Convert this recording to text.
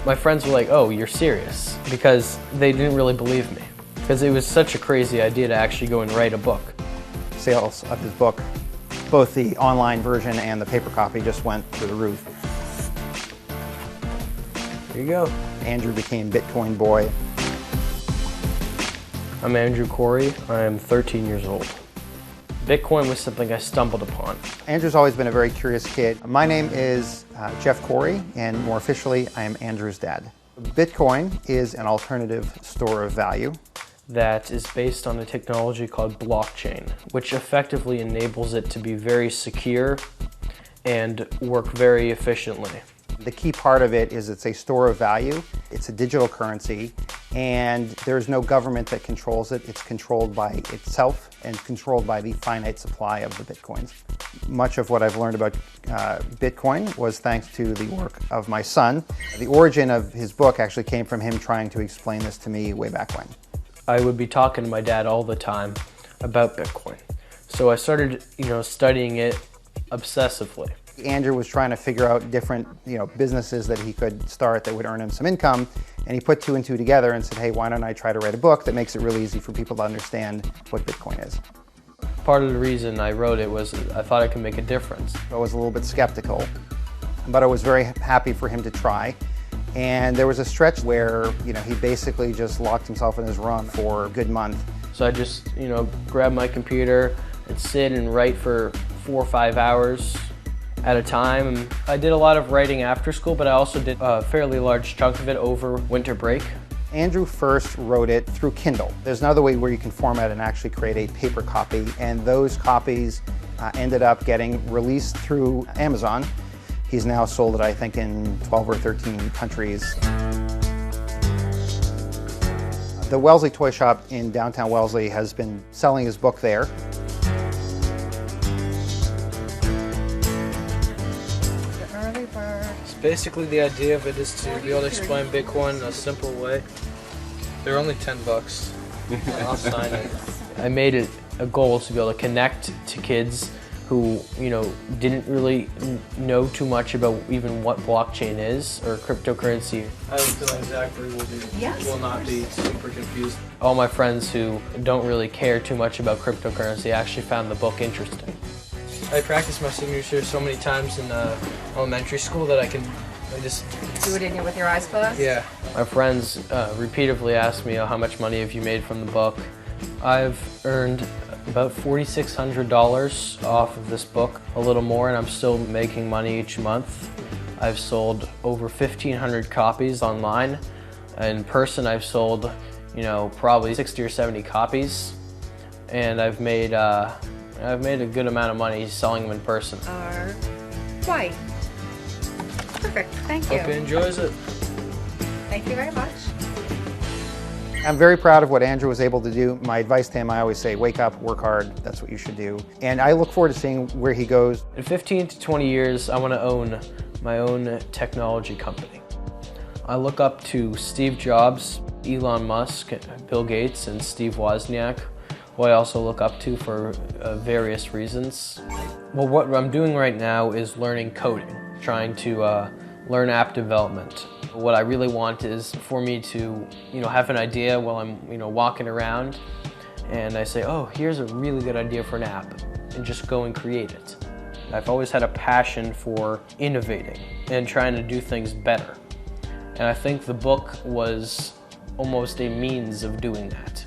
My friends were like, "Oh, you're serious?" Because they didn't really believe me. Because it was such a crazy idea to actually go and write a book. Sales of his book, both the online version and the paper copy, just went through the roof. There you go. Andrew became Bitcoin boy. I'm Andrew Courey. I'm 13 years old. Bitcoin was something I stumbled upon. Andrew's always been a very curious kid. My name is Jeff Courey, and more officially, I am Andrew's dad. Bitcoin is an alternative store of value That is based on a technology called blockchain, which effectively enables it to be very secure and work very efficiently. The key part of it is it's a store of value. It's a digital currency, and there's no government that controls it. It's controlled by itself and controlled by the finite supply of the Bitcoins. Much of what I've learned about Bitcoin was thanks to the work of my son. The origin of his book actually came from him trying to explain this to me way back when. I would be talking to my dad all the time about Bitcoin. So I started, studying it obsessively. Andrew was trying to figure out different, businesses that he could start that would earn him some income, and he put two and two together and said, hey, why don't I try to write a book that makes it really easy for people to understand what Bitcoin is. Part of the reason I wrote it was I thought I could make a difference. I was a little bit skeptical, but I was very happy for him to try. And there was a stretch where, he basically just locked himself in his room for a good month. So I just, grab my computer and sit and write for 4 or 5 hours at a time. I did a lot of writing after school, but I also did a fairly large chunk of it over winter break. Andrew first wrote it through Kindle. There's another way where you can format and actually create a paper copy, and those copies ended up getting released through Amazon. He's now sold it, I think, in 12 or 13 countries. The Wellesley Toy Shop in downtown Wellesley has been selling his book there. Basically, the idea of it is to be able to explain Bitcoin in a simple way. They're only $10. I'll sign it. I made it a goal to be able to connect to kids who, didn't really know too much about even what blockchain is or cryptocurrency. I have a feeling Zachary will not be super confused. All my friends who don't really care too much about cryptocurrency actually found the book interesting. I practiced my signature so many times in elementary school that I just do it with your eyes closed? Yeah. My friends repeatedly ask me, how much money have you made from the book? I've earned about $4,600 off of this book, a little more, and I'm still making money each month. I've sold over 1,500 copies online. In person, I've sold, probably 60 or 70 copies, and I've made a good amount of money selling them in person. Right. Perfect. Thank you. Hope he enjoys it. Thank you very much. I'm very proud of what Andrew was able to do. My advice to him, I always say, wake up, work hard, that's what you should do. And I look forward to seeing where he goes. In 15 to 20 years, I want to own my own technology company. I look up to Steve Jobs, Elon Musk, Bill Gates, and Steve Wozniak, who I also look up to for various reasons. Well, what I'm doing right now is learning coding, trying to learn app development. What I really want is for me to, have an idea while I'm, walking around, and I say, oh, here's a really good idea for an app, and just go and create it. I've always had a passion for innovating and trying to do things better. And I think the book was almost a means of doing that.